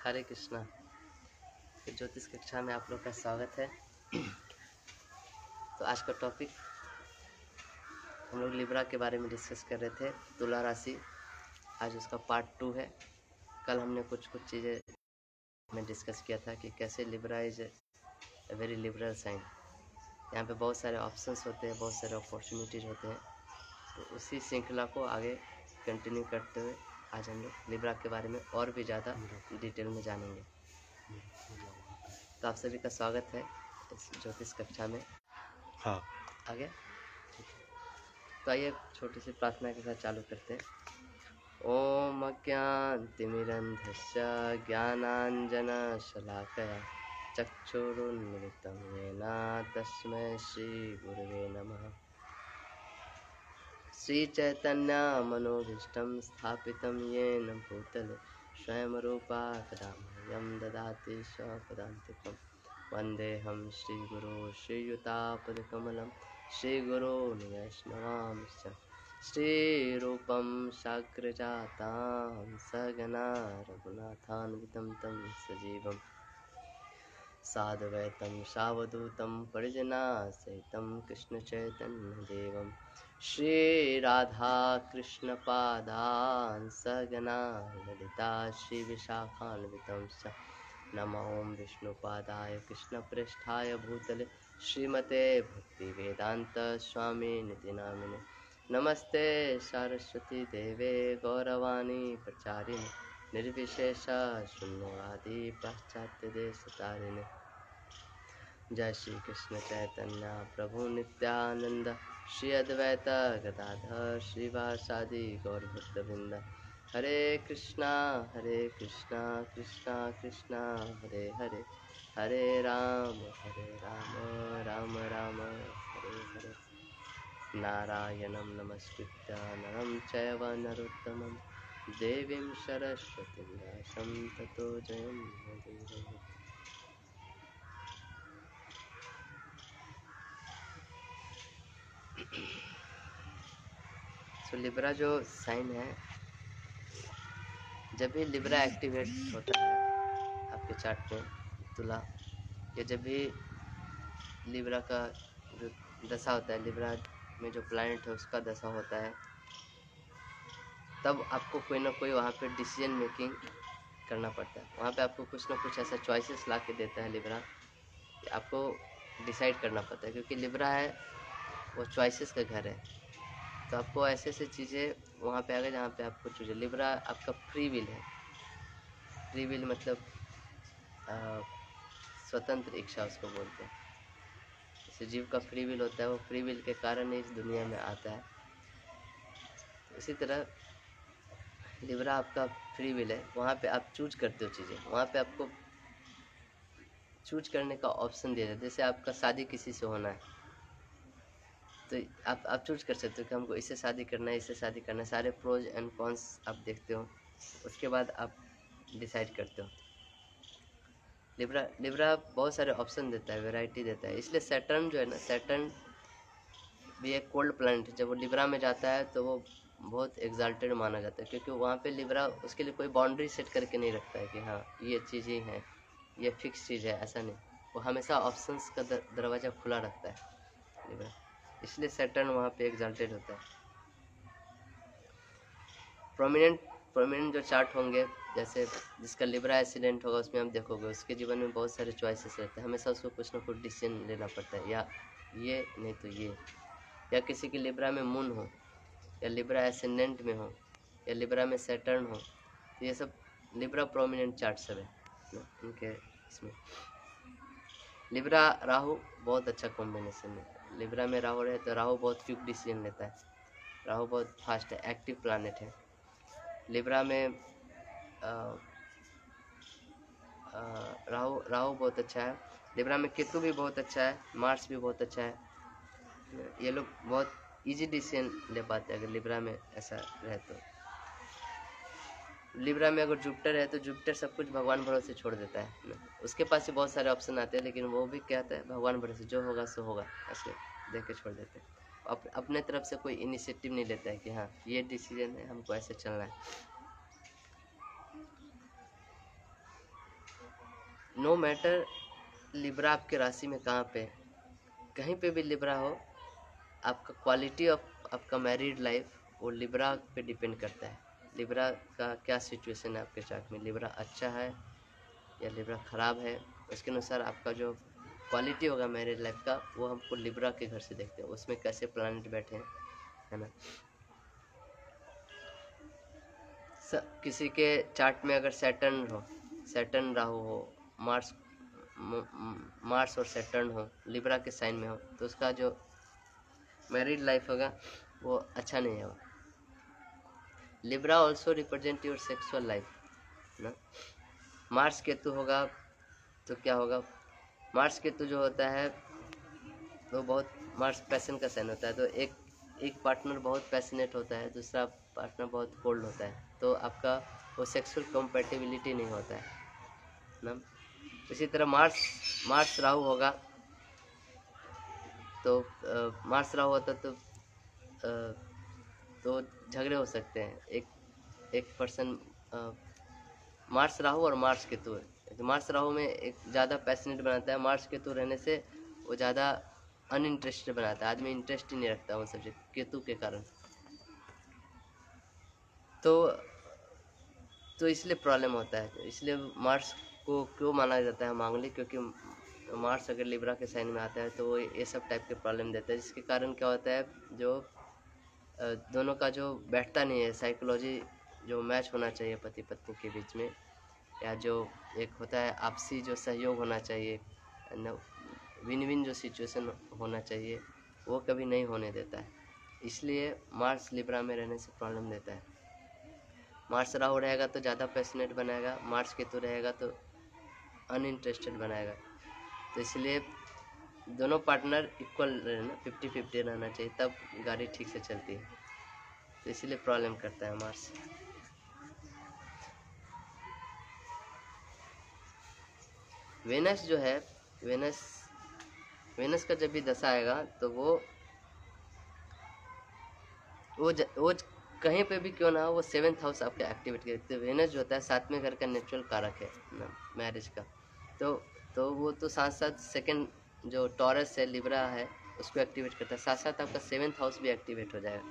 हरे कृष्णा। ज्योतिष कक्षा में आप लोग का स्वागत है। तो आज का टॉपिक हम लोग लिब्रा के बारे में डिस्कस कर रहे थे, तुला राशि। आज उसका पार्ट 2 है। कल हमने कुछ चीज़ें में डिस्कस किया था कि कैसे Libra is a very liberal sign. यहाँ पे बहुत सारे ऑप्शंस होते हैं, बहुत सारे अपॉर्चुनिटीज़ होते हैं। तो उसी श्रृंखला को आगे कंटिन्यू करते हुए आज हम लोग लिब्रा के बारे में और भी ज़्यादा डिटेल में जानेंगे। तो आप सभी का स्वागत है इस ज्योतिष कक्षा में। हाँ, आगे तो आइए छोटी सी प्रार्थना के साथ चालू करते हैं। ओम अज्ञानतिमिरन्धस्य ज्ञानाञ्जनशलाकया चक्षुरुन्मिलितं येन तस्मै श्रीगुरवे नमः। श्रीचैतन्यमनोभीष्टं स्थापितं येन भूतले स्वयं रूपा कदा मह्यं ददाति स्वपदान्तिकं। वन्देऽहं श्रीगुरो श्रीयुतापदकमलं श्रीगुरोन् वैष्णवांश्च श्रीरूपं साग्रजातां सगना रघुनाथान्वितं तं सजीवं साद्वैतं सावधूतं परिजनासहितं कृष्णचैतन्यदेवं श्रीराधाकृष्णपादान् सगना ललिता श्रीविशाखान्वितं च नमो विष्णुपादाय कृष्णप्रेष्ठाय भूतले श्रीमते भक्तिवेदान्त स्वामिनिति नामिने। नमस्ते सरस्वती देवे गौरवाणी प्रचारिणे निर्विशेष शून्यवादी पाश्चात्य देश तारिणे। जय श्री कृष्ण चैतन्य प्रभु नित्यानंद श्री अद्वैत गदाधर श्रीवासादि गौर भक्तवृंद। हरे कृष्णा कृष्णा कृष्णा हरे हरे, हरे राम राम राम हरे हरे। नारायणं नमस्कृत्य नरं चैव नरोत्तमं देवीं सरस्वतीं व्यासं ततो जयमुदीरये। तो लिब्रा जो साइन है, जब भी लिब्रा एक्टिवेट होता है आपके चार्ट में तुला, या जब भी लिब्रा का जो दशा होता है, लिब्रा में जो प्लैनेट है उसका दशा होता है, तब आपको कोई ना कोई वहाँ पे डिसीजन मेकिंग करना पड़ता है। वहाँ पे आपको कुछ ना कुछ ऐसा चॉइसेस ला के देता है लिब्रा, आपको डिसाइड करना पड़ता है। क्योंकि लिब्रा है वो चॉइसेस का घर है, तो आपको ऐसे ऐसे चीज़ें वहाँ पे आगे जहाँ पे आपको चूजे। लिब्रा आपका फ्री विल है। फ्री विल मतलब स्वतंत्र इच्छा उसको बोलते हैं। जैसे जीव का फ्री विल होता है, वो फ्री विल के कारण ही इस दुनिया में आता है। इसी तरह लिब्रा आपका फ्री विल है, वहाँ पे आप चूज करते हो चीज़ें, वहाँ पे आपको चूज करने का ऑप्शन दिया जाता है। जैसे आपका शादी किसी से होना है, तो आप चूज कर सकते हो कि हमको इससे शादी करना है, इससे शादी करना है। सारे प्रोज एंड कॉन्स आप देखते हो, उसके बाद आप डिसाइड करते हो। लिब्रा बहुत सारे ऑप्शन देता है, वैरायटी देता है। इसलिए सैटर्न जो है ना, सैटर्न भी एक कोल्ड प्लैनेट है। जब वो लिब्रा में जाता है तो वो बहुत एग्जाल्टेड माना जाता है, क्योंकि वहाँ पे लिब्रा उसके लिए कोई बाउंड्री सेट करके नहीं रखता है कि हाँ ये चीज़ ही है, ये फिक्स चीज़ है, ऐसा नहीं। वो हमेशा ऑप्शंस का दरवाज़ा खुला रखता है लिब्रा, इसलिए सैटर्न वहाँ पे एग्जाल्टेड होता है। प्रोमिनेंट जो चार्ट होंगे, जैसे जिसका लिब्रा एसिडेंट होगा, उसमें हम देखोगे उसके जीवन में बहुत सारे चॉइसेस रहते हैं। हमेशा उसको कुछ ना कुछ डिसीजन लेना पड़ता है, या ये नहीं तो ये। या किसी की लिब्रा में मून हो, या लिब्रा एसेंडेंट में हो, या लिब्रा में सैटर्न हो, तो ये सब लिब्रा प्रोमिनेंट चार्ट सब है उनके। इसमें लिब्रा राहु बहुत अच्छा कॉम्बिनेशन है। लिब्रा में राहु रहे तो राहु बहुत क्विक डिसीजन लेता है। राहु बहुत फास्ट है, एक्टिव प्लानट है। लिब्रा में राहु बहुत अच्छा है। लिब्रा में केतु भी बहुत अच्छा है, मार्स भी बहुत अच्छा है। ये लोग बहुत इजी डिसीजन ले पाते हैं अगर लिब्रा में ऐसा रहे तो। लिब्रा में अगर जुपिटर है तो जुपिटर सब कुछ भगवान भरोसे छोड़ देता है। उसके पास ही बहुत सारे ऑप्शन आते हैं, लेकिन वो भी कहता है भगवान भरोसे, जो होगा सो होगा, ऐसे दे के छोड़ देते हैं। अपने तरफ से कोई इनिशिएटिव नहीं लेता है कि हाँ ये डिसीजन है, हमको ऐसे चलना है। नो मैटर लिब्रा आपके राशि में कहाँ पे, कहीं पे भी लिब्रा हो, आपका क्वालिटी ऑफ आपका मैरिड लाइफ वो लिब्रा पे डिपेंड करता है। लिब्रा का क्या सिचुएशन है आपके चार्ट में, लिब्रा अच्छा है या लिब्रा ख़राब है, उसके अनुसार आपका जो क्वालिटी होगा मैरिड लाइफ का वो हमको लिब्रा के घर से देखते हैं, उसमें कैसे प्लैनेट बैठे हैं, है ना। किसी के चार्ट में अगर सैटर्न राहु हो, मार्स और सैटर्न हो, लिब्रा के साइन में हो, तो उसका जो मैरिड लाइफ होगा वो अच्छा नहीं होगा। Libra also represent your sexual life ना। मार्स केतु होगा तो क्या होगा, मार्स केतु जो होता है वो बहुत, मार्स पैशन का साइन होता है, तो एक पार्टनर बहुत पैशनेट होता है, दूसरा पार्टनर बहुत कोल्ड होता है, तो आपका वो सेक्सुअल कंपैटिबिलिटी नहीं होता है ना। इसी तरह मार्स राहु होगा तो मार्स राहु होता तो झगड़े हो सकते हैं। एक पर्सन मार्स राहु और मार्स केतु है, तो मार्स राहु में एक ज़्यादा पैशनेट बनाता है, मार्स केतु रहने से वो ज़्यादा अनइंटरेस्टेड बनाता है, आदमी इंटरेस्ट ही नहीं रखता उन सबसे केतु के कारण। तो इसलिए प्रॉब्लम होता है। इसलिए मार्स को क्यों माना जाता है मांगलिक, क्योंकि मार्स अगर लिब्रा के साइन में आता है तो वो ये सब टाइप के प्रॉब्लम देता है, जिसके कारण क्या होता है, जो दोनों का जो बैठता नहीं है साइकोलॉजी, जो मैच होना चाहिए पति पत्नी के बीच में, या जो एक होता है आपसी जो सहयोग होना चाहिए, विन विन जो सिचुएशन होना चाहिए, वो कभी नहीं होने देता है। इसलिए मार्स लिब्रा में रहने से प्रॉब्लम देता है। मार्स राहु रहेगा तो ज़्यादा पैशनेट बनाएगा, मार्स केतु रहेगा तो अनइंटरेस्टेड बनाएगा। तो इसलिए दोनों पार्टनर इक्वल रहना, 50-50 रहना चाहिए, तब गाड़ी ठीक से चलती है। तो इसलिए प्रॉब्लम करता है मार्स। वेनस जो है, वेनस का जब भी दशा आएगा तो वो कहीं पे भी क्यों ना हो, वो 7th हाउस आपका एक्टिवेट करते हैं। वेनस जो होता है 7वें घर का नेचुरल कारक है ना मैरिज का, तो वो तो साथ साथ सेकंड जो टॉरस है, लिब्रा है, उसको एक्टिवेट करता है, साथ साथ आपका 7th हाउस भी एक्टिवेट हो जाएगा।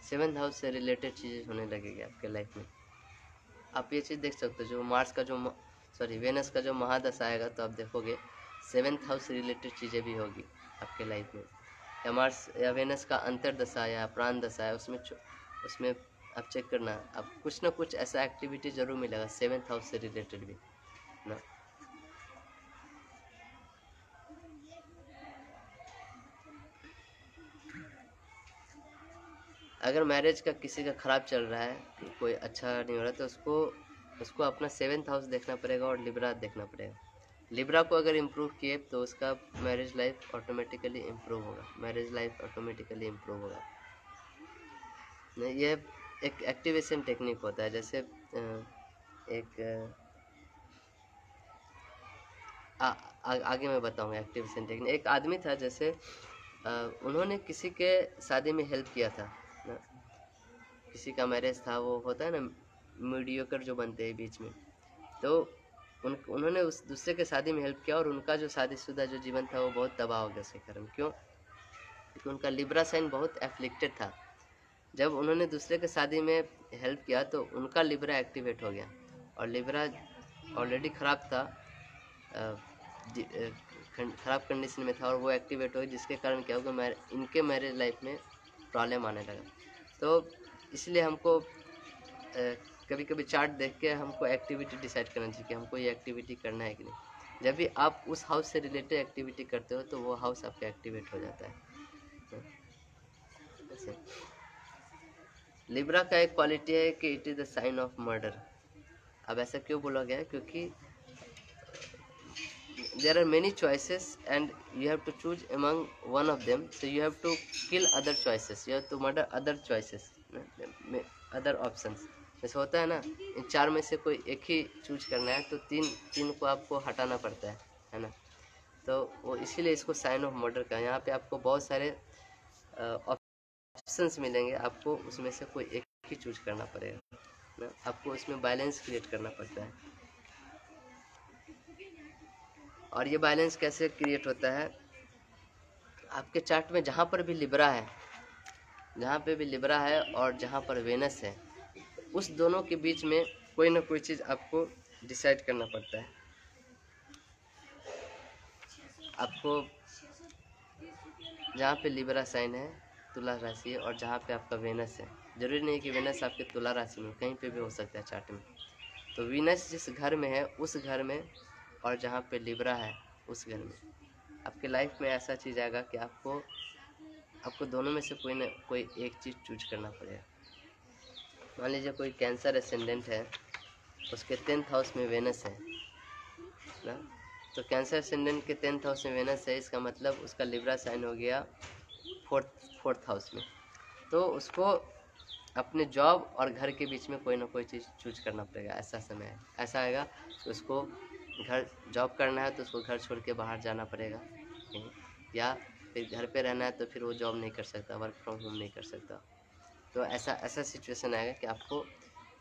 7th हाउस से रिलेटेड चीज़ें होने लगेगी आपके लाइफ में। आप ये चीज़ देख सकते हो, जो मार्स का जो वेनस का जो महादशा आएगा तो आप देखोगे 7th हाउस से रिलेटेड चीज़ें भी होगी आपके लाइफ में, या मार्स या वेनस का अंतरदशा या प्राण दशा है, उसमें आप चेक करना, आप कुछ ना कुछ ऐसा एक्टिविटी जरूर मिलेगा 7th हाउस से रिलेटेड भी ना। अगर मैरिज का किसी का ख़राब चल रहा है, कोई अच्छा नहीं हो रहा, तो उसको अपना 7th हाउस देखना पड़ेगा और लिब्रा देखना पड़ेगा। लिब्रा को अगर इम्प्रूव किए तो उसका मैरिज लाइफ ऑटोमेटिकली इम्प्रूव होगा, मैरिज लाइफ ऑटोमेटिकली इम्प्रूव होगा। ये एक एक्टिवेशन टेक्निक होता है, जैसे आगे मैं बताऊंगा एक्टिवेशन टेक्निक। एक आदमी था, जैसे उन्होंने किसी के शादी में हेल्प किया था ना, किसी का मैरिज था, वो होता है ना मीडियोकर जो बनते हैं बीच में, तो उन्होंने उस दूसरे के शादी में हेल्प किया और उनका जो शादीशुदा जो जीवन था वो बहुत तबाह हो गया उसके कारण। क्यों? क्योंकि उनका लिब्रा साइन बहुत एफ्लिक्टेड था। जब उन्होंने दूसरे के शादी में हेल्प किया तो उनका लिब्रा एक्टिवेट हो गया, और लिब्रा ऑलरेडी ख़राब था, ख़राब कंडीशन में था, और वो एक्टिवेट हो गया, जिसके कारण क्या होगा, इनके मैरिज लाइफ में प्रॉब्लम आने लगा। तो इसलिए हमको कभी कभी चार्ट देख के हमको एक्टिविटी डिसाइड करना चाहिए कि हमको ये एक्टिविटी करना है कि नहीं। जब भी आप उस हाउस से रिलेटेड एक्टिविटी करते हो तो वो हाउस आपका एक्टिवेट हो जाता है। ऐसे लिब्रा का एक क्वालिटी है कि it is the sign of murder. अब ऐसा क्यों बोला गया है? क्योंकि there are many choices and you have to choose among one of them, so you have to kill other choices, you have to murder other choices, other options। जैसे होता है ना, इन चार में से कोई एक ही चूज करना है तो तीन को आपको हटाना पड़ता है ना। तो वो इसीलिए इसको साइन ऑफ मर्डर का, यहाँ पे आपको बहुत सारे ऑप्शंस मिलेंगे, आपको उसमें से कोई एक ही चूज करना पड़ेगा ना, आपको उसमें बैलेंस क्रिएट करना पड़ता है। और ये बैलेंस कैसे क्रिएट होता है? आपके चार्ट में जहाँ पर भी लिब्रा है, जहाँ पे भी लिब्रा है और जहाँ पर वेनस है, उस दोनों के बीच में कोई ना कोई चीज़ आपको डिसाइड करना पड़ता है। आपको जहाँ पे लिब्रा साइन है, तुला राशि है, और जहाँ पे आपका वेनस है, जरूरी नहीं कि वेनस आपके तुला राशि में, कहीं पे भी हो सकता है चार्ट में। तो वीनस जिस घर में है उस घर में, और जहाँ पे लिब्रा है उस घर में, आपके लाइफ में ऐसा चीज़ आएगा कि आपको दोनों में से कोई ना कोई एक चीज़ चूज करना पड़ेगा। मान लीजिए कोई कैंसर एसेंडेंट है, उसके 10th हाउस में वेनस है ना, तो कैंसर एसेंडेंट के 10th हाउस में वेनस है, इसका मतलब उसका लिब्रा साइन हो गया फोर्थ हाउस में। तो उसको अपने जॉब और घर के बीच में कोई ना कोई चीज़ चूज करना पड़ेगा। ऐसा समय है, ऐसा आएगा कि उसको घर जॉब करना है तो उसको घर छोड़ के बाहर जाना पड़ेगा, या फिर घर पे रहना है तो फिर वो जॉब नहीं कर सकता, वर्क फ्रॉम होम नहीं कर सकता। तो ऐसा सिचुएशन आएगा कि आपको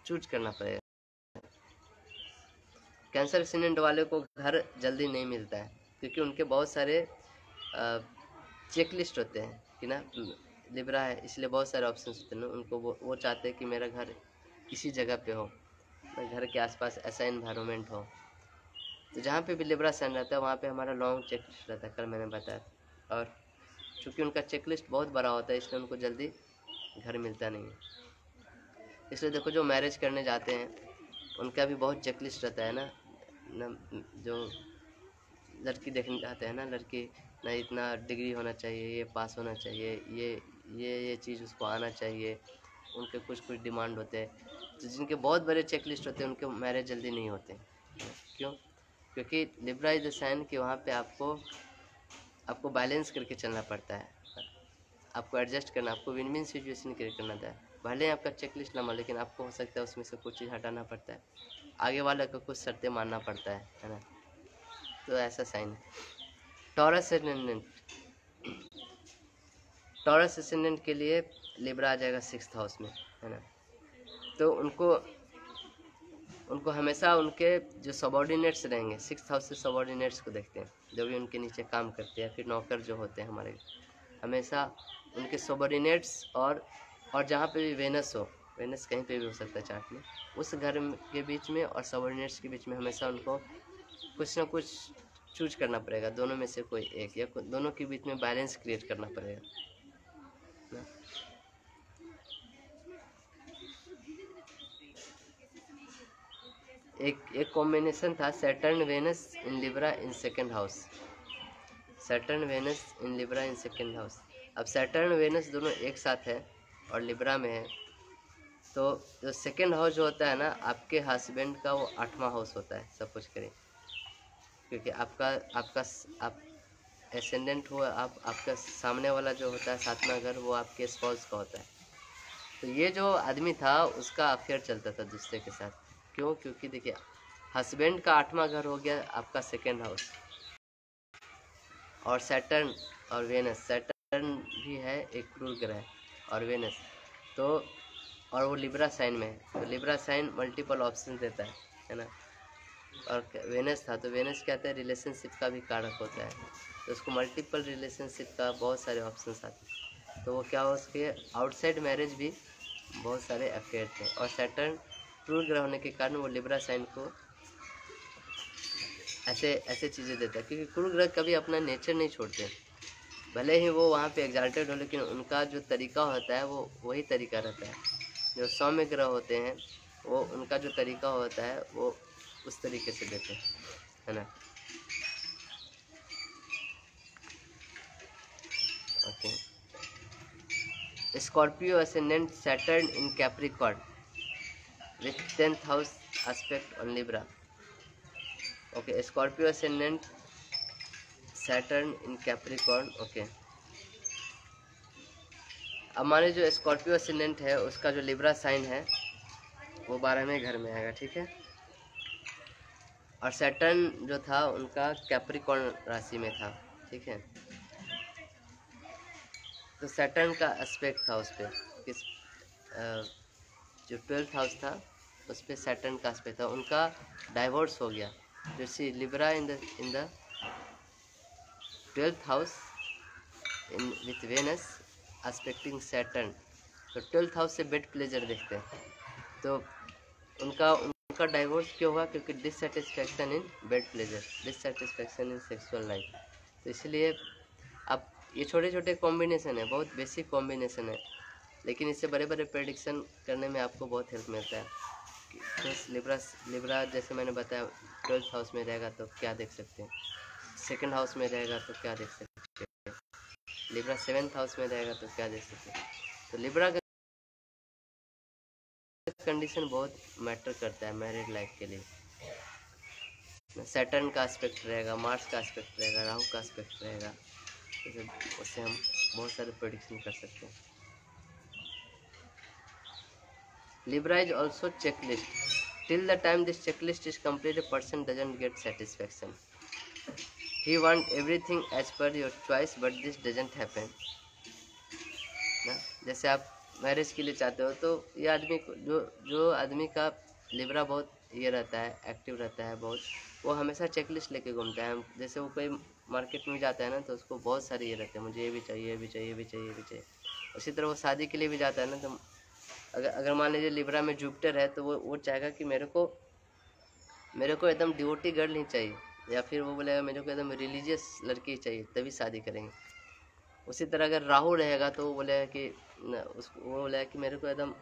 चूज करना पड़ेगा। कैंसर एसेंडेंट वाले को घर जल्दी नहीं मिलता है, क्योंकि उनके बहुत सारे चेक लिस्ट होते हैं कि ना, लिब्रा है इसलिए बहुत सारे ऑप्शन होते हैं ना, उनको वो चाहते हैं कि मेरा घर इसी जगह पे हो, घर के आसपास ऐसा इन्वायरमेंट हो। तो जहाँ पे भी लिब्रा साइन रहता है वहाँ पे हमारा लॉन्ग चेक लिस्ट रहता है, कल मैंने बताया। और चूँकि उनका चेक लिस्ट बहुत बड़ा होता है, इसलिए उनको जल्दी घर मिलता नहीं है। इसलिए देखो जो मैरिज करने जाते हैं उनका भी बहुत चेक लिस्ट रहता है ना, जो लड़की देखने जाते हैं ना, लड़की ना इतना डिग्री होना चाहिए, ये पास होना चाहिए, ये चीज़ उसको आना चाहिए, उनके कुछ डिमांड होते हैं। तो जिनके बहुत बड़े चेक लिस्ट होते हैं उनके मैरिज जल्दी नहीं होते। क्यों? क्योंकि लिब्रा इज द साइन कि वहाँ पे आपको बैलेंस करके चलना पड़ता है, आपको एडजस्ट करना, आपको विन विन सिचुएशन क्रिएट करना था। भले ही आपका चेक लिस्ट लंबा, लेकिन आपको हो सकता है उसमें से कुछ चीज़ हटाना पड़ता है, आगे वाले को कुछ शर्तें मानना पड़ता है ना। तो ऐसा साइन है। टॉरस एसेंडेंट के लिए लिब्रा आ जाएगा 6th हाउस में, है ना। तो उनको हमेशा उनके जो सबॉर्डिनेट्स रहेंगे, 6th हाउस से सबॉर्डिनेट्स को देखते हैं, जो भी उनके नीचे काम करते हैं, फिर नौकर जो होते हैं हमारे, हमेशा उनके सबॉर्डिनेट्स और जहाँ पे भी वेनस हो, वेनस कहीं पे भी हो सकता है चार्ट में, उस घर के बीच में और सबॉर्डिनेट्स के बीच में हमेशा उनको कुछ ना कुछ चूज करना पड़ेगा, दोनों में से कोई एक, या दोनों के बीच में बैलेंस क्रिएट करना पड़ेगा ना। एक कॉम्बिनेशन था सैटर्न वेनस इन लिब्रा इन 2nd हाउस, सैटर्न वेनस इन लिब्रा इन 2nd हाउस। अब सैटर्न वेनस दोनों एक साथ है और लिब्रा में है, तो जो 2nd हाउस जो होता है ना, आपके हस्बैंड का वो 8वां हाउस होता है, सब कुछ करें, क्योंकि आप एसेंडेंट हो, आपका सामने वाला जो होता है 7वां घर, वो आपके स्पाउस का होता है। तो ये जो आदमी था उसका अफेयर चलता था दूसरे के साथ। क्यों? क्योंकि देखिए हस्बैंड का 8वां घर हो गया आपका 2nd हाउस, और सैटर्न और वेनस, सैटर्न भी है एक क्रूर ग्रह, और वेनस तो, और वो लिब्रा साइन में है, तो लिब्रा साइन मल्टीपल ऑप्शन देता है ना। और वेनस था, तो वेनस क्या आता है, रिलेशनशिप का भी कारक होता है, तो उसको मल्टीपल रिलेशनशिप का बहुत सारे ऑप्शंस आते हैं। तो वो क्या हो, उसके आउटसाइड मैरिज भी बहुत सारे अफेयर थे, और सैटर्न क्रूर ग्रह होने के कारण वो लिब्रा साइन को ऐसे चीज़ें देता है, क्योंकि क्रूर ग्रह कभी अपना नेचर नहीं छोड़ते, भले ही वो वहाँ पे एग्जाल्टेड हो, लेकिन उनका जो तरीका होता है वो वही तरीका रहता है। जो सौम्य ग्रह होते हैं वो उनका जो तरीका होता है वो उस तरीके से देते हैं, है ना। Okay, Scorpio ascendant Saturn in Capricorn with 10th house aspect on Libra. Okay, Scorpio ascendant Saturn in Capricorn. Okay, अब माने जो स्कॉर्पियो असेंडेंट है उसका जो लिब्रा साइन है वो 12वें घर में आएगा, ठीक है। और सैटर्न जो था उनका कैप्रिकॉर्न राशि में था, ठीक है। तो सैटर्न का एस्पेक्ट था उस पर, किस जो 12th हाउस था उस पर सैटर्न का एस्पेक्ट था, उनका डाइवोर्स हो गया। जो सी Libra in the twelfth house in with Venus aspecting Saturn. तो ट्वेल्थ हाउस से बेड प्लेजर देखते हैं, तो उनका उनका डाइवोर्स क्यों हुआ? क्योंकि dissatisfaction in bed pleasure, dissatisfaction in sexual life. तो इसलिए अब ये छोटे छोटे कॉम्बिनेशन है, बहुत बेसिक कॉम्बिनेशन है, लेकिन इससे बड़े बड़े प्रेडिक्शन करने में आपको बहुत हेल्प मिलता है। तो लिब्रा जैसे मैंने बताया 12th हाउस में रहेगा तो क्या देख सकते हैं, 2nd हाउस में रहेगा तो क्या देख सकते हैं, लिब्रा 7th हाउस में रहेगा तो क्या देख सकते हैं। तो लिब्रा का कंडीशन बहुत मैटर करता है मैरिड लाइफ के लिए। सैटर्न का एस्पेक्ट रहेगा, मार्स का एस्पेक्ट रहेगा, राहु का एस्पेक्ट रहेगा, उससे हम बहुत सारे प्रेडिक्शन कर सकते हैं। Libra is also checklist. Till the time this checklist is complete, a person doesn't get satisfaction. He want everything as per your choice, but this doesn't happen. ना, जैसे आप मैरिज के लिए चाहते हो तो ये आदमी जो जो आदमी का लिब्रा बहुत ये रहता है, एक्टिव रहता है बहुत, वो हमेशा चेकलिस्ट लेके घूमता है। जैसे वो कोई मार्केट में जाता है ना, तो उसको बहुत सारे ये रहते हैं, मुझे ये भी चाहिए, ये भी चाहिए, ये भी चाहिए, ये भी चाहिए। उसी तरह वो शादी के लिए भी जाता है ना, तो अगर मान लीजिए लिब्रा में जुपिटर है, तो वो चाहेगा कि मेरे को एकदम डिवोटी गर्ल ही चाहिए, या फिर वो बोलेगा मेरे को एकदम रिलीजियस लड़की ही चाहिए, तभी शादी करेंगे। उसी तरह अगर राहु रहेगा तो वो बोलेगा कि वो बोलेगा कि मेरे को एकदम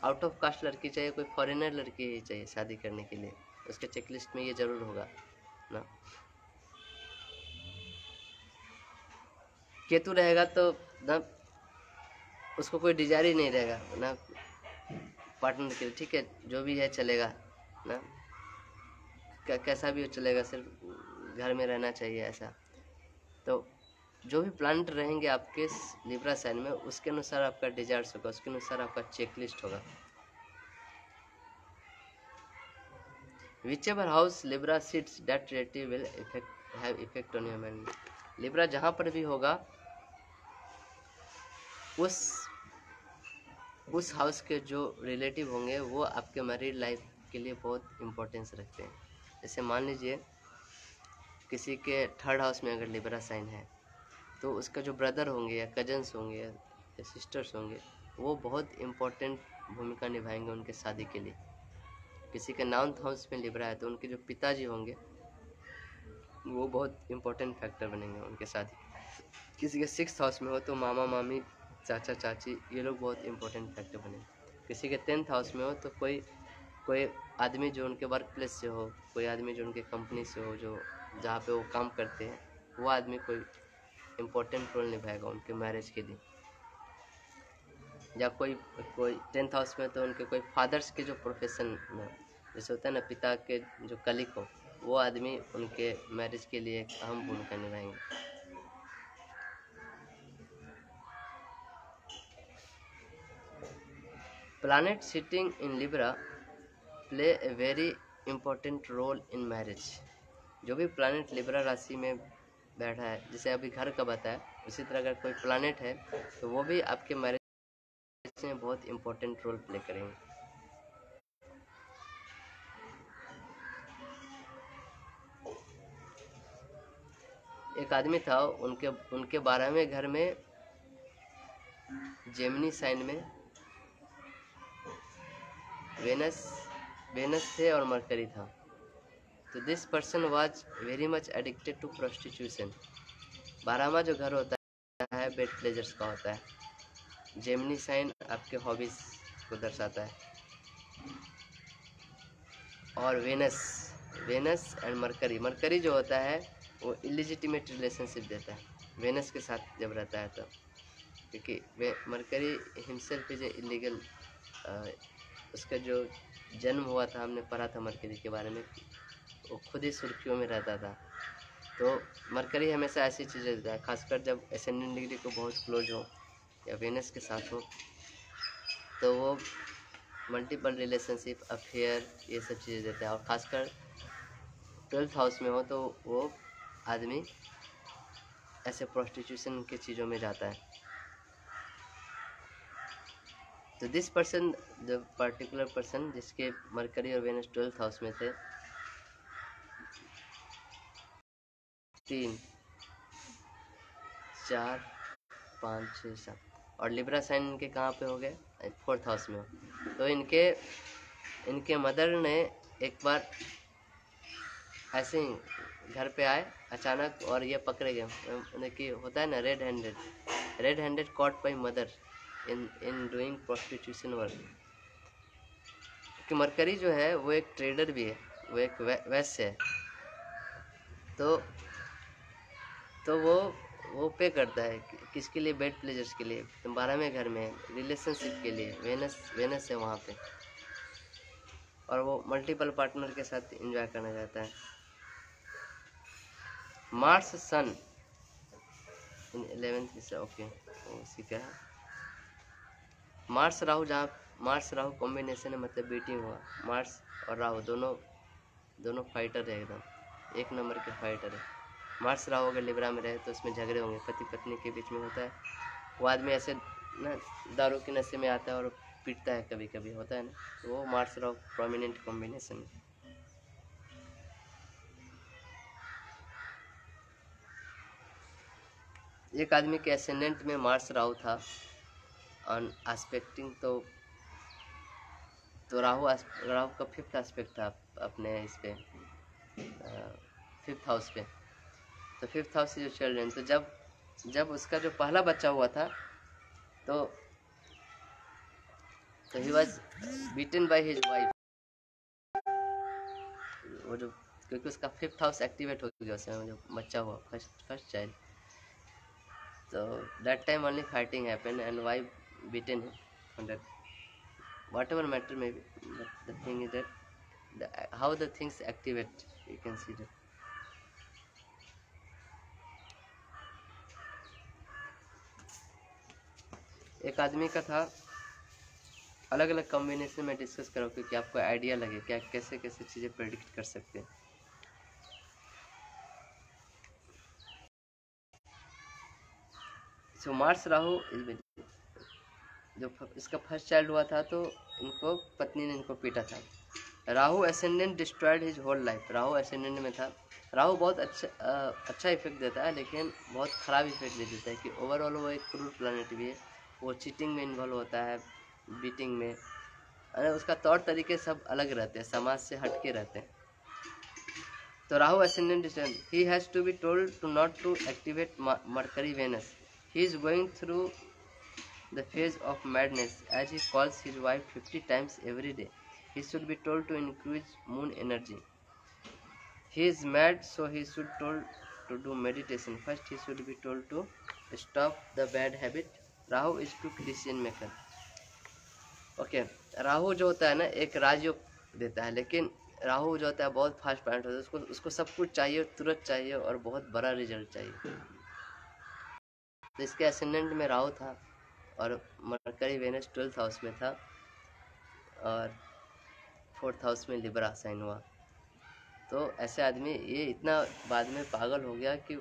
आउट ऑफ कास्ट लड़की चाहिए, कोई फॉरेनर लड़की ही चाहिए शादी करने के लिए। उसके चेकलिस्ट में ये जरूर होगा ना। केतु रहेगा तो ना उसको कोई डिजायर ही नहीं रहेगा ना पार्टनर के लिए, ठीक है, जो भी है चलेगा ना, कैसा भी हो चलेगा, सिर्फ घर में रहना चाहिए ऐसा। तो जो भी प्लानिट रहेंगे आपके लिब्रा साइन में, उसके अनुसार आपका डिजायर्स होगा, उसके अनुसार आपका चेकलिस्ट होगा। Whichever house Libra sits, that relative will have effect on your marriage. Libra जहाँ पर भी होगा उस हाउस के जो रिलेटिव होंगे वो आपके मैरिड लाइफ के लिए बहुत इम्पोर्टेंस रखते हैं। जैसे मान लीजिए किसी के 3rd हाउस में अगर लिब्रा साइन है, तो उसका जो ब्रदर होंगे या कजन्स होंगे या सिस्टर्स होंगे, वो बहुत इम्पोर्टेंट भूमिका निभाएंगे उनके शादी के लिए। किसी के 9th हाउस में लिब्रा है तो उनके जो पिताजी होंगे वो बहुत इम्पोर्टेंट फैक्टर बनेंगे उनके शादी। किसी के 6th हाउस में हो तो मामा मामी, चाचा चाची, ये लोग बहुत इम्पोर्टेंट फैक्टर बनेंगे। किसी के 10th हाउस में हो तो कोई आदमी जो उनके वर्क प्लेस से हो, कोई आदमी जो उनके कंपनी से हो, जो जहाँ पे वो काम करते हैं, वो आदमी कोई इम्पोर्टेंट रोल निभाएगा उनके मैरिज के लिए। या कोई 10th हाउस में तो उनके कोई फादर्स के जो प्रोफेशन में, जैसे होता है ना पिता के जो कलीग हो, वो आदमी उनके मैरिज के लिए एक अहम भूमिका निभाएंगे। Planet sitting in Libra play a very important role in marriage. जो भी प्लैनेट लिब्रा राशि में बैठा है, जैसे अभी घर का बताया, उसी तरह अगर कोई प्लैनेट है तो वो भी आपके मैरिज में बहुत इंपॉर्टेंट रोल प्ले करेंगे। एक आदमी था, उनके 12वें घर में जेमिनी साइन में वेनस थे और मरकरी था। तो this person was very much addicted to prostitution. 12वां जो घर होता है बेड प्लेजर्स का होता है। जेमिनी साइन आपके हॉबीज को दर्शाता है, और वेनस एंड मरकरी जो होता है वो इलिजिटिमेट रिलेशनशिप देता है वेनस के साथ जब रहता है तो, क्योंकि मरकरी हिमसेल्फ इज इलीगल। उसका जो जन्म हुआ था, हमने पढ़ा था मरकरी के बारे में, वो खुद ही सुर्खियों में रहता था। तो मरकरी हमेशा ऐसी चीज़ें देता है, खासकर जब एसेंडेंट डिग्री को बहुत क्लोज हो या वेनस के साथ हो, तो वो मल्टीपल रिलेशनशिप, अफेयर, ये सब चीज़ें देता है। और खासकर 12th हाउस में हो तो वो आदमी ऐसे प्रोस्टिट्यूशन की चीज़ों में जाता है। तो this person, the particular person जिसके मरकरी और वेनस 12th हाउस में थे, 3 4 5 6 7 और लिब्रा साइन इनके कहाँ पे हो गए? 4th हाउस में हो। तो इनके मदर ने एक बार ऐसे ही घर पे आए अचानक और ये पकड़े गए, मतलब कि होता है ना red handed caught by mother in doing prostitution work. कि मरकरी जो है वो एक ट्रेडर भी है, वो एक वैश्य है। तो वो पे करता है किसके लिए? बेड प्लेजर्स के लिए। 12वें घर में रिलेशनशिप के लिए वेनस है वहाँ पे, और वो मल्टीपल पार्टनर के साथ एंजॉय करना चाहता है। मार्स सन इन 11th ओके, उसी का है। मार्स राहु कॉम्बिनेशन है, मतलब बीटिंग हुआ। मार्स और राहु दोनों फाइटर है, एकदम एक नंबर के फाइटर है। मार्स राहु अगर लिब्रा में रहे तो उसमें झगड़े होंगे, पति पत्नी के बीच में होता है। वो आदमी ऐसे ना दारू के नशे में आता है और पीटता है, कभी कभी होता है ना, तो वो मार्स राहु प्रोमिनेंट कॉम्बिनेशन है। एक आदमी के एसेंडेंट में मार्स राहु था ऑन एस्पेक्टिंग, तो राहु का 5th एस्पेक्ट था अपने इस पे 5th हाउस पे। तो 5th हाउस से जो चिल्ड्रन, तो जब उसका जो पहला बच्चा हुआ था तो he was beaten by his wife. वो जो क्योंकि उसका 5th हाउस एक्टिवेट हो गया उसमें, जो बच्चा हुआ first child, so that time only fighting happened and wife beaten him on that, whatever matter may be, but the thing is that how the things activate, you can see that. एक आदमी का था, अलग अलग combination में discuss करो क्योंकि आपको आइडिया लगे क्या कैसे कैसे चीज़ें प्रेडिक्ट कर सकते हैं। सो मार्स राहु जो इसका फर्स्ट चाइल्ड हुआ था तो इनको पत्नी ने इनको पीटा था। Rahu ascendant destroyed his whole life. Rahu ascendant में था। राहु बहुत अच्छा इफेक्ट देता है, लेकिन बहुत ख़राब इफेक्ट दे देता है कि ओवरऑल वो एक क्रूर प्लानट भी है। वो चीटिंग में इन्वॉल्व होता है, बीटिंग में, अरे उसका तौर तरीके सब अलग रहते हैं, समाज से हटके रहते हैं। तो Rahu ascendant distant, he has to be told to not to activate Mercury Venus. He is going through the phase of madness, as he calls his wife 50 times every day. He should be told to increase moon energy. He is mad, so he should told to do meditation. First he should be told to stop the bad habit. Rahu is to Christian maker. Okay, Rahu जो होता है ना एक राजयोग देता है, लेकिन राहु जो होता है बहुत फास्ट प्लानट होता है, उसको सब कुछ चाहिए, तुरंत चाहिए और बहुत बड़ा रिजल्ट चाहिए। तो इसके असेंडेंट में राहु था और मरकरी वेनस 12th हाउस में था और 4th हाउस में लिब्रा साइन हुआ। तो ऐसे आदमी ये इतना बाद में पागल हो गया कि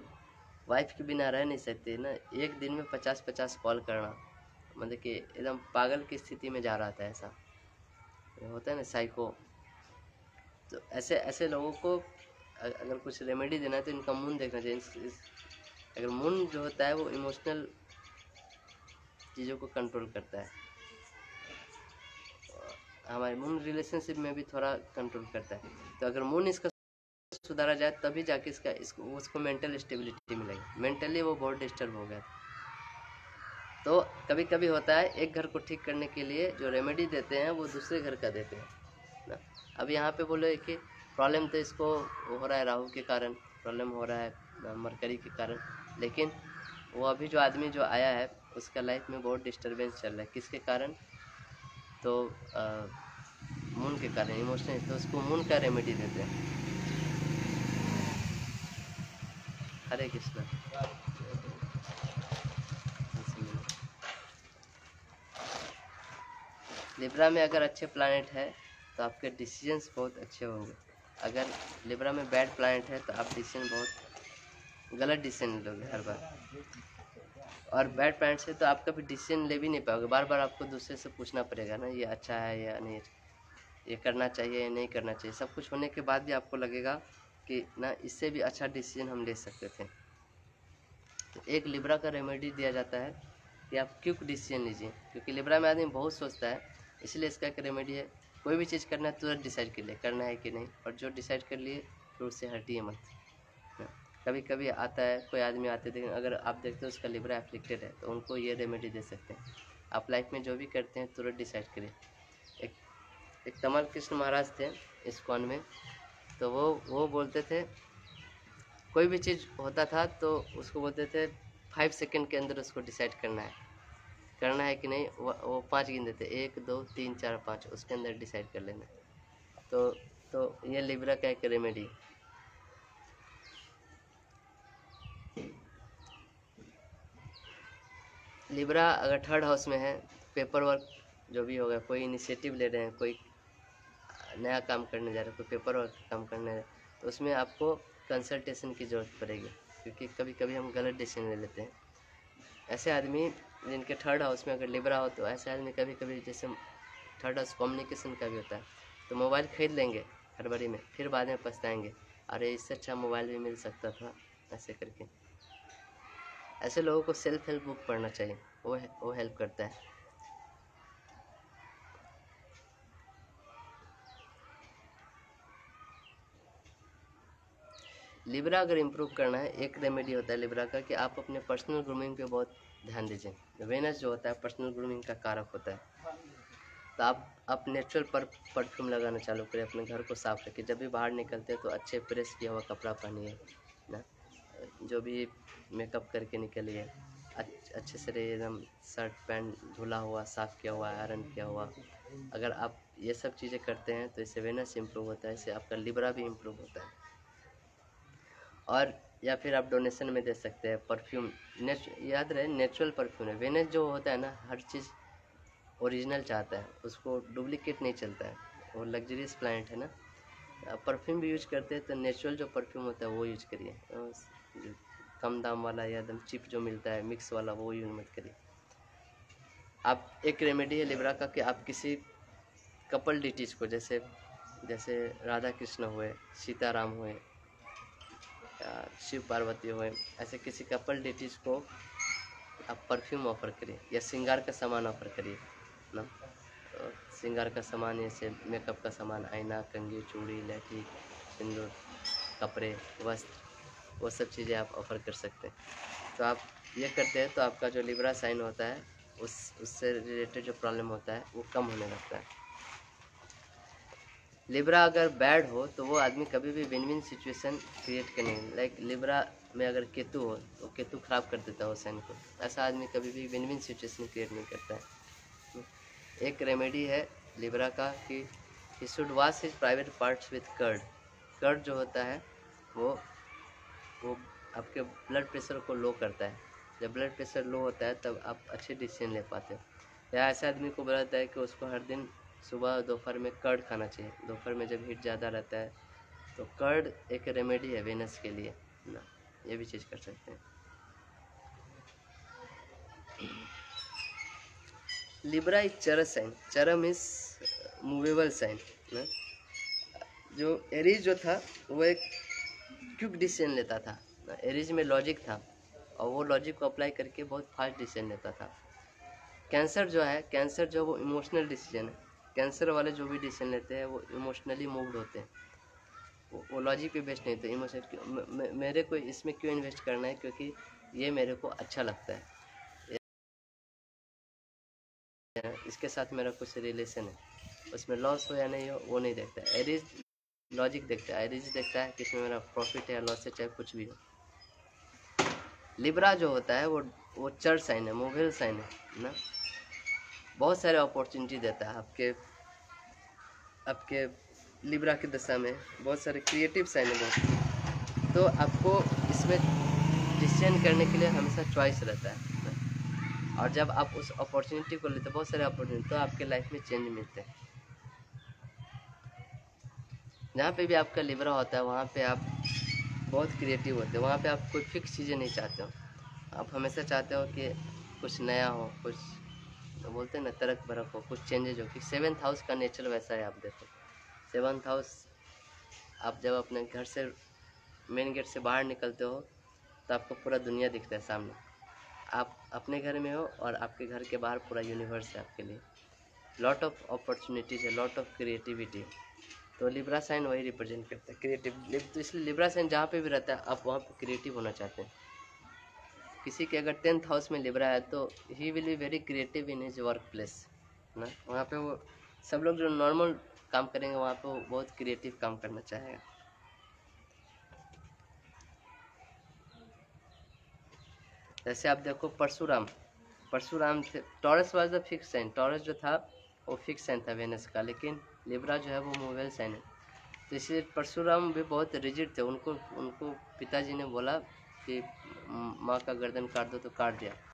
वाइफ के बिना रह नहीं सकते ना। एक दिन में 50-50 कॉल करना, मतलब कि एकदम पागल की स्थिति में जा रहा था। ऐसा होता है ना साइको। तो ऐसे लोगों को अगर कुछ रेमेडी देना है तो इनका मून देखना चाहिए। अगर मून जो होता है वो इमोशनल चीज़ों को कंट्रोल करता है, हमारे मून रिलेशनशिप में भी थोड़ा कंट्रोल करता है। तो अगर मून इसका सुधारा जाए तभी जाके उसको मेंटल स्टेबिलिटी मिलेगी। मेंटली वो बहुत डिस्टर्ब हो गया। तो कभी कभी होता है एक घर को ठीक करने के लिए जो रेमेडी देते हैं वो दूसरे घर का देते हैं ना। अब यहाँ पे बोले कि प्रॉब्लम तो इसको हो रहा है राहु के कारण, प्रॉब्लम हो रहा है मरकरी के कारण, लेकिन वो अभी जो आदमी जो आया है उसका लाइफ में बहुत डिस्टर्बेंस चल रहा है। किसके कारण? तो मून के कारण, इमोशनल। तो उसको मून का रेमेडी देते हैं। हरे कृष्णा। लिब्रा में अगर अच्छे प्लैनेट है तो आपके डिसीजंस बहुत अच्छे होंगे। अगर लिब्रा में बैड प्लैनेट है तो आप डिसीजन बहुत गलत डिसीजन लोगे हर बार। और बैड प्लैनेट से तो आप कभी डिसीजन ले भी नहीं पाओगे, बार बार आपको दूसरे से पूछना पड़ेगा ना ये अच्छा है या नहीं, ये करना चाहिए या नहीं करना चाहिए। सब कुछ होने के बाद भी आपको लगेगा कि ना इससे भी अच्छा डिसीजन हम ले सकते थे। तो एक लिब्रा का रेमेडी दिया जाता है कि आप क्विक डिसीजन लीजिए, क्योंकि लिब्रा में आदमी बहुत सोचता है, इसलिए इसका एक रेमेडी है, कोई भी चीज़ करना है तुरंत डिसाइड कर ले करना है कि नहीं, और जो डिसाइड कर लिए फिर उससे हटिए मत। कभी कभी आता है कोई आदमी आते थे, अगर आप देखते हो उसका लिब्रा एफ्लिक्टेड है तो उनको ये रेमेडी दे सकते हैं, आप लाइफ में जो भी करते हैं तुरंत डिसाइड करिए। एक तमल कृष्ण महाराज थे इस्कॉन में, तो वो बोलते थे कोई भी चीज़ होता था तो उसको बोलते थे 5 सेकंड के अंदर उसको डिसाइड करना है कि नहीं। वो 5 गिनते थे, 1 2 3 4 5, उसके अंदर डिसाइड कर लेना। तो ये लिब्रा का एक रेमेडी। लिब्रा अगर थर्ड हाउस में है, पेपर वर्क जो भी होगा, कोई इनिशिएटिव ले रहे हैं, कोई नया काम करने जा रहे हैं, कोई पेपर वर्क काम करने जा रहे हैं, तो उसमें आपको कंसल्टेशन की ज़रूरत पड़ेगी, क्योंकि कभी कभी हम गलत डिसीजन ले लेते हैं। ऐसे आदमी जिनके थर्ड हाउस में अगर लिब्रा हो, तो ऐसे आदमी कभी कभी, जैसे थर्ड हाउस कम्युनिकेशन का भी होता है, तो मोबाइल खरीद लेंगे फरवरी में, फिर बाद में पछताएंगे, अरे इससे अच्छा मोबाइल भी मिल सकता था, ऐसे करके। ऐसे लोगों को सेल्फ हेल्प बुक पढ़ना चाहिए, वो हेल्प करता है। लिब्रा अगर इम्प्रूव करना है, एक रेमेडी होता है लिब्रा का कि आप अपने पर्सनल ग्रूमिंग पे बहुत ध्यान दीजिए। वेनस जो होता है पर्सनल ग्रूमिंग का कारक होता है, तो आप नेचुरल परफ्यूम लगाना चालू करें, अपने घर को साफ रखिए, जब भी बाहर निकलते हैं तो अच्छे प्रेस किया हुआ कपड़ा पहनिए ना, जो भी मेकअप करके निकलिए अच्छे से रहिए, एकदम शर्ट पैंट धुला हुआ, साफ़ किया हुआ, आयरन किया हुआ। अगर आप ये सब चीज़ें करते हैं तो इससे वेनस इम्प्रूव होता है, इससे आपका लिब्रा भी इम्प्रूव होता है। और या फिर आप डोनेशन में दे सकते हैं परफ्यूम, याद रहे नेचुरल परफ्यूम है। वेनस जो होता है ना, हर चीज़ ओरिजिनल चाहता है, उसको डुप्लीकेट नहीं चलता है, वो लग्जरियस प्लांट है ना। आप परफ्यूम भी यूज करते हैं तो नेचुरल जो परफ्यूम होता है वो यूज करिए, कम दाम वाला या एकदम चिप जो मिलता है मिक्स वाला वो यूज मत करिए। आप एक रेमेडी है लिब्रा का कि आप किसी कपल डिटीज को, जैसे राधा कृष्ण हुए, सीताराम हुए, शिव पार्वती हुए, ऐसे किसी कपल डिटीज को आप परफ्यूम ऑफर करिए या श्रृंगार का सामान ऑफर करिए ना। तो श्रृंगार का सामान जैसे मेकअप का सामान, आईना, कंघी, चूड़ी, लहठी, सिंदूर, कपड़े, वस्त्र, वो सब चीज़ें आप ऑफर कर सकते हैं। तो आप ये करते हैं तो आपका जो लिब्रा साइन होता है उससे रिलेटेड जो प्रॉब्लम होता है वो कम होने लगता है। लिब्रा अगर बैड हो तो वो आदमी कभी भी विन विन सिचुएशन क्रिएट करने, लाइक लिब्रा में अगर केतु हो तो केतु खराब कर देता है वो साइन को, ऐसा आदमी कभी भी विन विन सिचुएशन क्रिएट नहीं करता है। एक रेमेडी है लिब्रा का कि he should wash his private parts with curd. Curd जो होता है वो आपके ब्लड प्रेशर को लो करता है। जब ब्लड प्रेशर लो होता है तब आप अच्छे डिसीजन ले पाते हो। या ऐसे आदमी को बोला जाता है कि उसको हर दिन सुबह दोपहर में कर्ड खाना चाहिए, दोपहर में जब हीट ज़्यादा रहता है तो कर्ड एक रेमेडी है वेनस के लिए ना, ये भी चीज़ कर सकते हैं। लिब्रा इज चरस साइन, चरम इज मूवेबल साइन ना। जो एरीज जो था वो एक क्विक डिसीजन लेता था, एरीज में लॉजिक था और वो लॉजिक को अप्लाई करके बहुत फास्ट डिसीजन लेता था। कैंसर जो है वो इमोशनल डिसीजन है, कैंसर वाले जो भी डिसीजन लेते हैं वो इमोशनली मूव्ड होते हैं, वो लॉजिक पे बेस्ड नहीं थे। इमोशन मेरे को इसमें क्यों इन्वेस्ट करना है, क्योंकि ये मेरे को अच्छा लगता है, इसके साथ मेरा कुछ रिलेशन है, उसमें लॉस हो या नहीं हो वो नहीं देखता है। एरीज लॉजिक देखता है, एरीज देखता है कि इसमें मेरा प्रॉफिट है या लॉस है, चाहे कुछ भी हो। लिब्रा जो होता है वो चर साइन है, मूवेबल साइन है ना, बहुत सारे अपॉर्चुनिटी देता है आपके लिब्रा की दशा में, बहुत सारे क्रिएटिव साइन है बहुत। तो आपको इसमें डिसीजन करने के लिए हमेशा चॉइस रहता है ना? और जब आप उस अपॉर्चुनिटी को लेते, बहुत सारे अपॉर्चुनिटी तो आपके लाइफ में चेंज मिलते हैं। जहाँ पे भी आपका लिब्रा होता है वहाँ पे आप बहुत क्रिएटिव होते हैं, वहाँ पे आप कोई फिक्स चीज़ें नहीं चाहते हो, आप हमेशा चाहते हो कि कुछ नया हो, कुछ बोलते हैं ना तरक भरक हो, कुछ चेंजेज हो। कि 7th हाउस का नेचर वैसा है। आप देखो 7th हाउस, आप जब अपने घर से मेन गेट से बाहर निकलते हो तो आपको पूरा दुनिया दिखता है सामने। आप अपने घर में हो और आपके घर के बाहर पूरा यूनिवर्स है आपके लिए। लॉट ऑफ अपॉर्चुनिटीज़ है, लॉट ऑफ क्रिएटिविटी है। तो लिब्रा साइन वही रिप्रेजेंट करता है, क्रिएटिव। तो इसलिए लिब्रा साइन जहाँ पे भी रहता है आप वहाँ पे क्रिएटिव होना चाहते हैं। किसी के अगर 10th हाउस में लिब्रा है तो he will be very creative in his work place ना। वहाँ पे वो सब लोग जो नॉर्मल काम करेंगे वहाँ पे वो बहुत क्रिएटिव काम करना चाहेगा। जैसे आप देखो परशुराम थे। Taurus was the fix sign. Taurus जो था वो फिक्स साइन था वेनस का, लेकिन लिब्रा जो है वो मूवेबल साइन है। तो इसलिए परशुराम भी बहुत रिजिड थे। उनको पिताजी ने बोला कि माँ का गर्दन काट दो तो काट दिया।